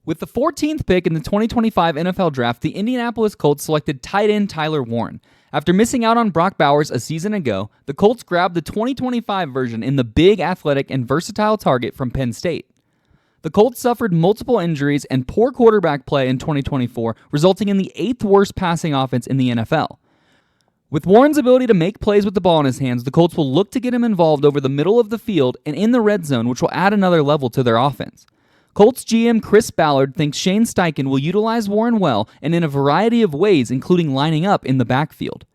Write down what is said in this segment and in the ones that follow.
With the 14th pick in the 2025 NFL Draft, the Indianapolis Colts selected tight end Tyler Warren. After missing out on Brock Bowers a season ago, the Colts grabbed the 2025 version in the big, athletic, and versatile target from Penn State. The Colts suffered multiple injuries and poor quarterback play in 2024, resulting in the 8th worst passing offense in the NFL. With Warren's ability to make plays with the ball in his hands, the Colts will look to get him involved over the middle of the field and in the red zone, which will add another level to their offense. Colts GM Chris Ballard thinks Shane Steichen will utilize Warren well and in a variety of ways, including lining up in the backfield.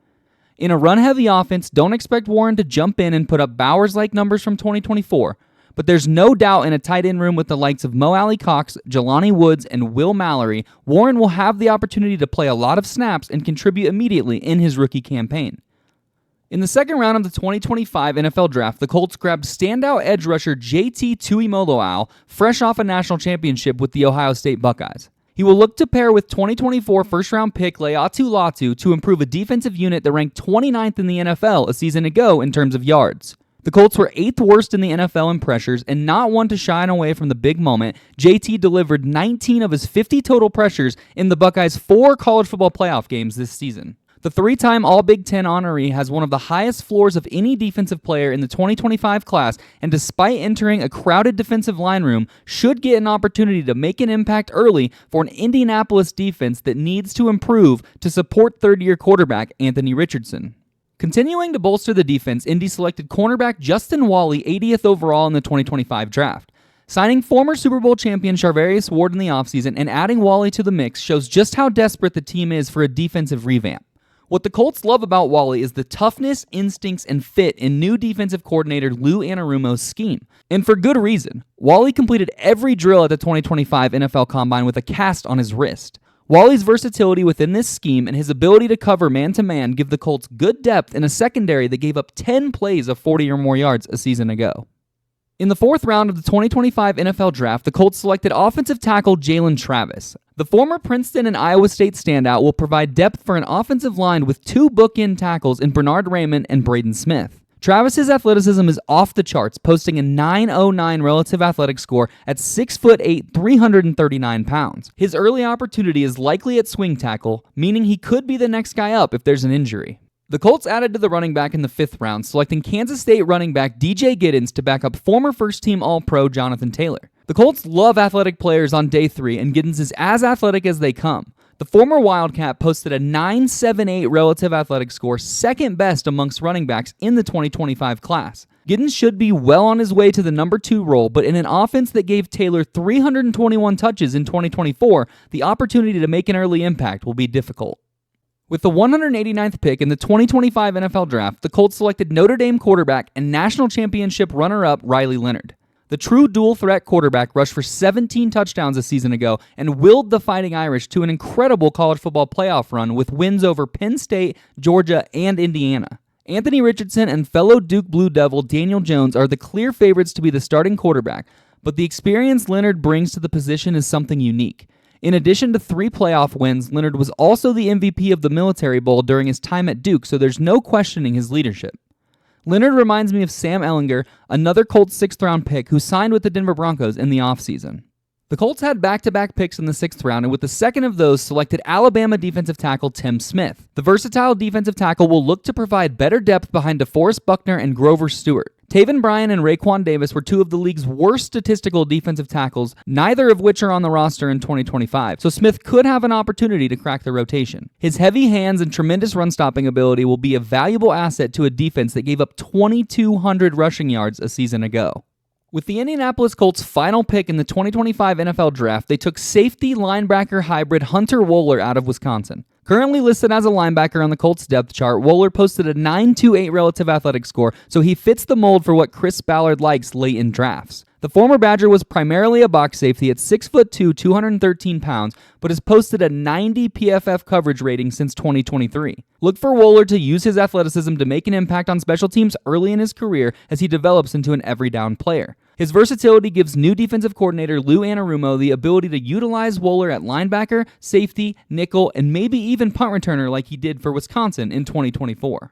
In a run-heavy offense, don't expect Warren to jump in and put up Bowers-like numbers from 2024, but there's no doubt in a tight end room with the likes of Mo Alley-Cox, Jelani Woods, and Will Mallory, Warren will have the opportunity to play a lot of snaps and contribute immediately in his rookie campaign. In the second round of the 2025 NFL Draft, the Colts grabbed standout edge rusher JT Tuimoloau, fresh off a national championship with the Ohio State Buckeyes. He will look to pair with 2024 first-round pick Leatu Latu to improve a defensive unit that ranked 29th in the NFL a season ago in terms of yards. The Colts were 8th worst in the NFL in pressures, and not one to shy away from the big moment, JT delivered 19 of his 50 total pressures in the Buckeyes' 4 college football playoff games this season. The 3-time All-Big Ten honoree has one of the highest floors of any defensive player in the 2025 class, and despite entering a crowded defensive line room, should get an opportunity to make an impact early for an Indianapolis defense that needs to improve to support third-year quarterback Anthony Richardson. Continuing to bolster the defense, Indy selected cornerback Justin Walley 80th overall in the 2025 draft. Signing former Super Bowl champion Charvarius Ward in the offseason and adding Walley to the mix shows just how desperate the team is for a defensive revamp. What the Colts love about Walley is the toughness, instincts, and fit in new defensive coordinator Lou Anarumo's scheme. And for good reason. Walley completed every drill at the 2025 NFL Combine with a cast on his wrist. Walley's versatility within this scheme and his ability to cover man-to-man give the Colts good depth in a secondary that gave up 10 plays of 40 or more yards a season ago. In the 4th round of the 2025 NFL Draft, the Colts selected offensive tackle Jalen Travis. The former Princeton and Iowa State standout will provide depth for an offensive line with 2 bookend tackles in Bernard Raymond and Braden Smith. Travis's athleticism is off the charts, posting a 9.09 relative athletic score at 6'8", 339 pounds. His early opportunity is likely at swing tackle, meaning he could be the next guy up if there's an injury. The Colts added to the running back in the 5th round, selecting Kansas State running back DJ Giddens to back up former first-team All-Pro Jonathan Taylor. The Colts love athletic players on day 3, and Giddens is as athletic as they come. The former Wildcat posted a 9.78 relative athletic score, second best amongst running backs in the 2025 class. Giddens should be well on his way to the number 2 role, but in an offense that gave Taylor 321 touches in 2024, the opportunity to make an early impact will be difficult. With the 189th pick in the 2025 NFL Draft, the Colts selected Notre Dame quarterback and national championship runner-up Riley Leonard. The true dual-threat quarterback rushed for 17 touchdowns a season ago and willed the Fighting Irish to an incredible college football playoff run with wins over Penn State, Georgia, and Indiana. Anthony Richardson and fellow Duke Blue Devil Daniel Jones are the clear favorites to be the starting quarterback, but the experience Leonard brings to the position is something unique. In addition to 3 playoff wins, Leonard was also the MVP of the Military Bowl during his time at Duke, so there's no questioning his leadership. Leonard reminds me of Sam Ehlinger, another Colts 6th-round pick who signed with the Denver Broncos in the offseason. The Colts had back-to-back picks in the 6th round, and with the second of those, selected Alabama defensive tackle Tim Smith. The versatile defensive tackle will look to provide better depth behind DeForest Buckner and Grover Stewart. Taven Bryan and Raekwon Davis were 2 of the league's worst statistical defensive tackles, neither of which are on the roster in 2025, so Smith could have an opportunity to crack the rotation. His heavy hands and tremendous run-stopping ability will be a valuable asset to a defense that gave up 2,200 rushing yards a season ago. With the Indianapolis Colts' final pick in the 2025 NFL Draft, they took safety linebacker hybrid Hunter Wohler out of Wisconsin. Currently listed as a linebacker on the Colts depth chart, Wohler posted a 9.28 relative athletic score, so he fits the mold for what Chris Ballard likes late in drafts. The former Badger was primarily a box safety at 6'2", 213 pounds, but has posted a 90 PFF coverage rating since 2023. Look for Wohler to use his athleticism to make an impact on special teams early in his career as he develops into an every-down player. His versatility gives new defensive coordinator Lou Anarumo the ability to utilize Wohler at linebacker, safety, nickel, and maybe even punt returner like he did for Wisconsin in 2024.